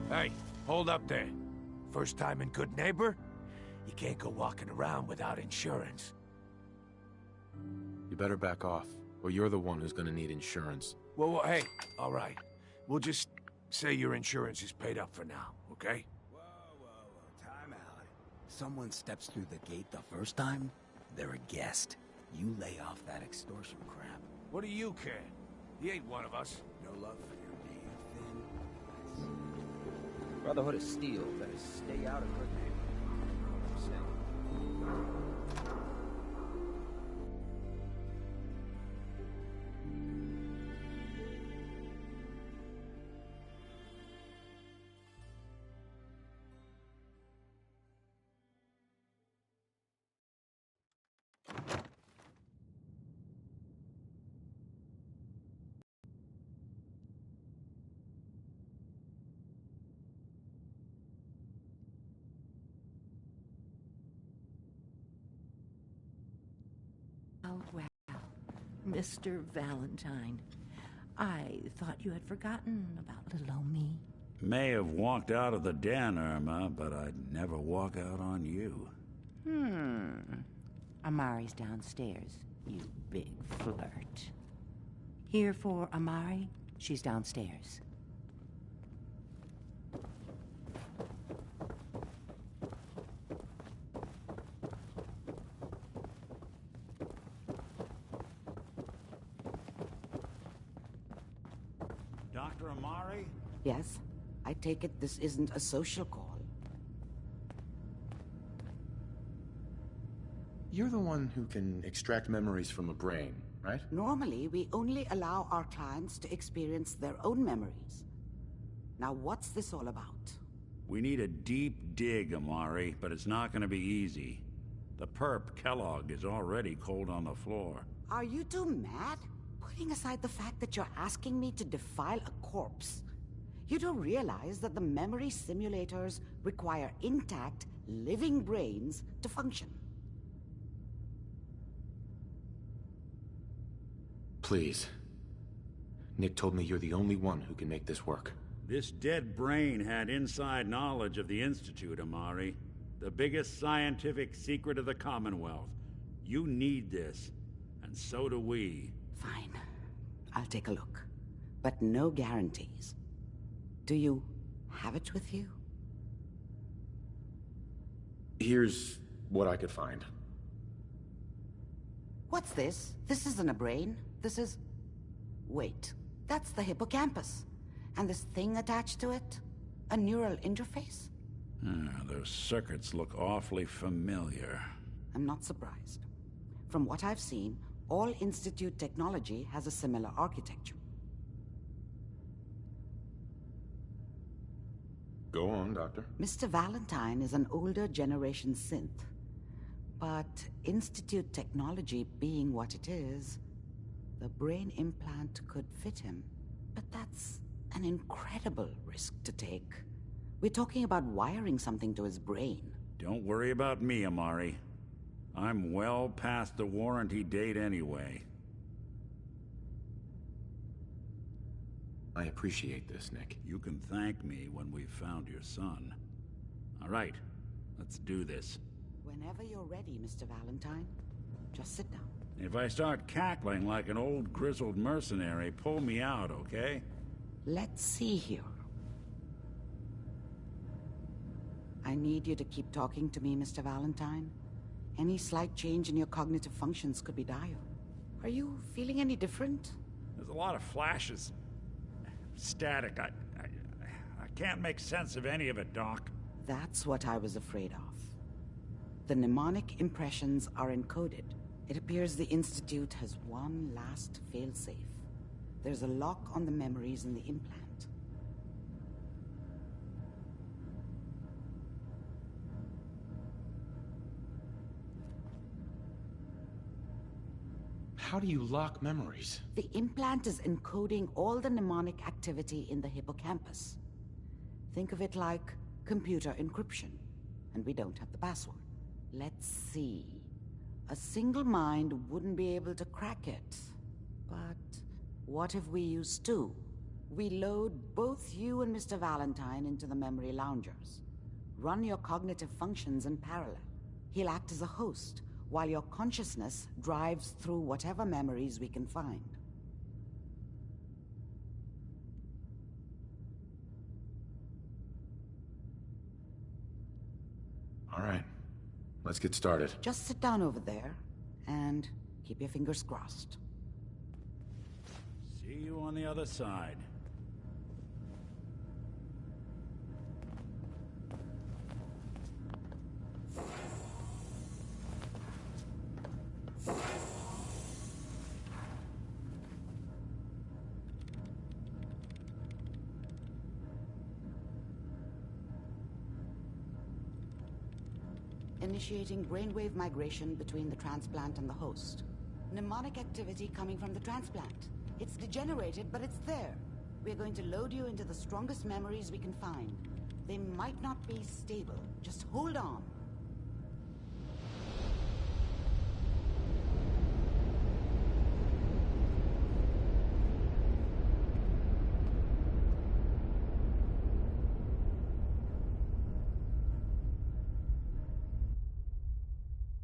Hey, hold up there. First time in Good Neighbor? You can't go walking around without insurance. You better back off, or you're the one who's gonna need insurance. Well, hey, all right. We'll just say your insurance is paid up for now, okay? Whoa, time out. Someone steps through the gate the first time, they're a guest. You lay off that extortion crap. What do you care? He ain't one of us. No love for your name, Finn. Brotherhood of Steel better stay out of Good Neighbor. Well, Mr. Valentine, I thought you had forgotten about little old me. May have walked out of the den, Irma, but I'd never walk out on you. Amari's downstairs, you big flirt. Here for Amari? She's downstairs. Dr. Amari? Yes, I take it this isn't a social call. You're the one who can extract memories from a brain, right? Normally, we only allow our clients to experience their own memories. Now, what's this all about? We need a deep dig, Amari, but it's not gonna be easy. The perp, Kellogg, is already cold on the floor. Are you two mad? Putting aside the fact that you're asking me to defile a corpse, you don't realize that the memory simulators require intact, living brains to function. Please. Nick told me you're the only one who can make this work. This dead brain had inside knowledge of the Institute, Amari. The biggest scientific secret of the Commonwealth. You need this, and so do we. Fine. I'll take a look. But no guarantees. Do you have it with you? Here's what I could find. What's this? This isn't a brain. This is... Wait. That's the hippocampus. And this thing attached to it? A neural interface? Those circuits look awfully familiar. I'm not surprised. From what I've seen, all Institute technology has a similar architecture. Go on, Doctor. Mr. Valentine is an older generation synth. But Institute technology being what it is, the brain implant could fit him. But that's an incredible risk to take. We're talking about wiring something to his brain. Don't worry about me, Amari. I'm well past the warranty date anyway. I appreciate this, Nick. You can thank me when we've found your son. All right, let's do this. Whenever you're ready, Mr. Valentine. Just sit down. If I start cackling like an old grizzled mercenary, pull me out, okay? Let's see here. I need you to keep talking to me, Mr. Valentine. Any slight change in your cognitive functions could be dire. Are you feeling any different? There's a lot of flashes. Static. I can't make sense of any of it, Doc. That's what I was afraid of. The mnemonic impressions are encoded. It appears the Institute has one last failsafe. There's a lock on the memories in the implant. How do you lock memories? The implant is encoding all the mnemonic activity in the hippocampus. Think of it like computer encryption, and we don't have the password. Let's see. A single mind wouldn't be able to crack it. But what if we use two? We load both you and Mr. Valentine into the memory loungers. Run your cognitive functions in parallel. He'll act as a host, while your consciousness drives through whatever memories we can find. All right. Let's get started. Just sit down over there, and keep your fingers crossed. See you on the other side. Initiating brainwave migration between the transplant and the host. Mnemonic activity coming from the transplant. It's degenerated, but it's there. We're going to load you into the strongest memories we can find. They might not be stable. Just hold on.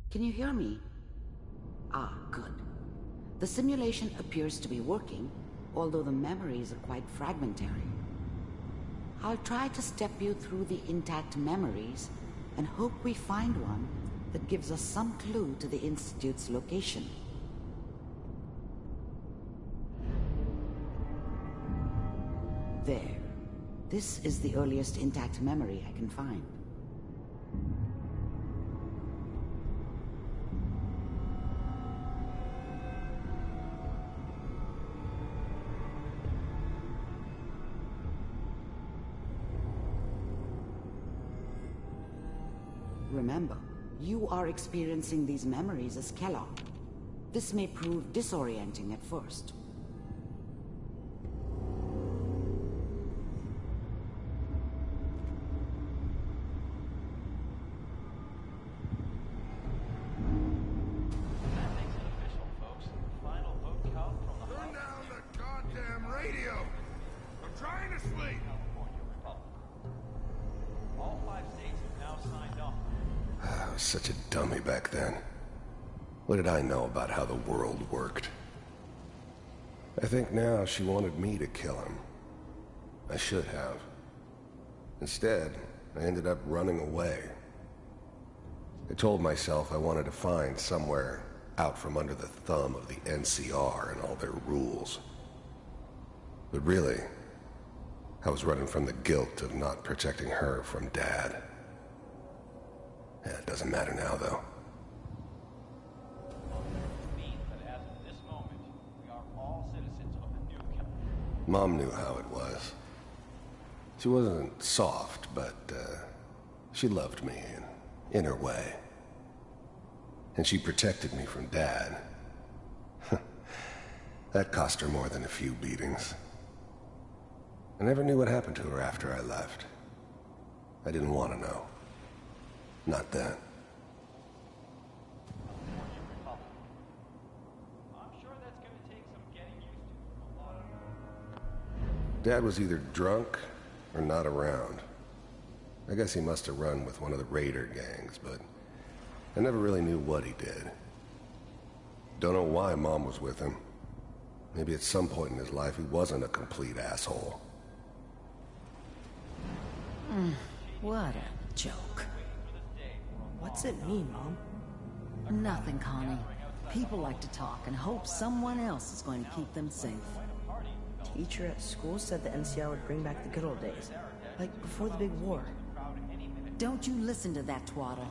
Can you hear me? Ah, good. The simulation appears to be working, although the memories are quite fragmentary. I'll try to step you through the intact memories and hope we find one that gives us some clue to the Institute's location. This is the earliest intact memory I can find. Remember, you are experiencing these memories as Kellogg. This may prove disorienting at first. Turn down the goddamn radio! I'm trying to sleep! All 5 states have now signed on. I was such a dummy back then. What did I know about how the world worked? I think now she wanted me to kill him. I should have. Instead, I ended up running away. I told myself I wanted to find somewhere out from under the thumb of the NCR and all their rules. But really, I was running from the guilt of not protecting her from Dad. Yeah, it doesn't matter now, though. Mom knew how it was. She wasn't soft, but she loved me in her way. And she protected me from Dad. That cost her more than a few beatings. I never knew what happened to her after I left. I didn't want to know. Not then. I'm sure that's going to take some getting used to. Dad was either drunk or not around. I guess he must have run with one of the raider gangs, but I never really knew what he did. Don't know why Mom was with him. Maybe at some point in his life he wasn't a complete asshole. What a joke. What's it mean, Mom? Nothing, Connie. People like to talk and hope someone else is going to keep them safe. Teacher at school said the NCR would bring back the good old days. Like before the big war. Don't you listen to that twaddle.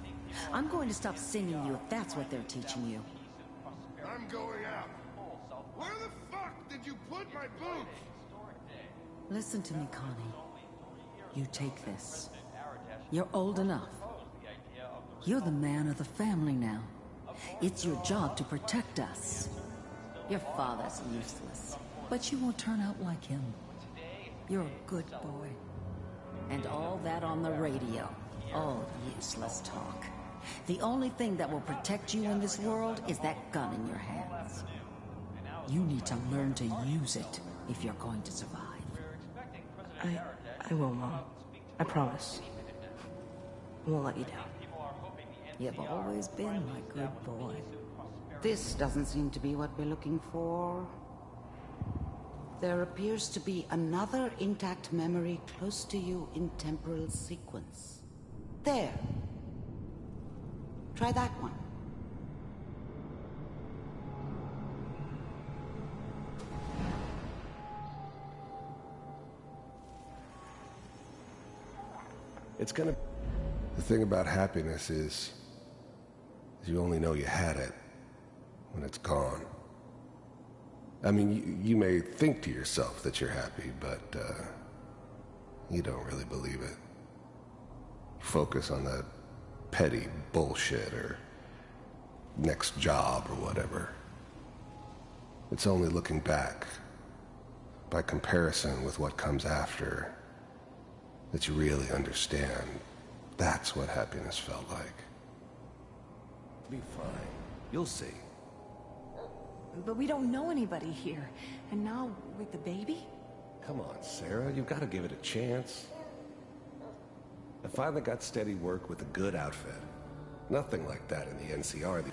I'm going to stop singing you if that's what they're teaching you. I'm going out. Where the fuck did you put my boots? Listen to me, Connie. You take this. You're old enough. You're the man of the family now. It's your job to protect us. Your father's useless, but you won't turn out like him. You're a good boy. And all that on the radio. Oh, useless talk. The only thing that will protect you in this world is that gun in your hands. You need to learn to use it if you're going to survive. I will, Mom. I promise. I won't let you down. You've always been my good boy. This doesn't seem to be what we're looking for. There appears to be another intact memory close to you in temporal sequence. There. Try that one. It's gonna... The thing about happiness is you only know you had it when it's gone. I mean, you may think to yourself that you're happy, but you don't really believe it. Focus on that petty bullshit or next job or whatever. It's only looking back, by comparison with what comes after, that you really understand. That's what happiness felt like. Be fine. You'll see. But we don't know anybody here. And now, with the baby? Come on, Sarah. You've got to give it a chance. I finally got steady work with a good outfit. Nothing like that in the NCR.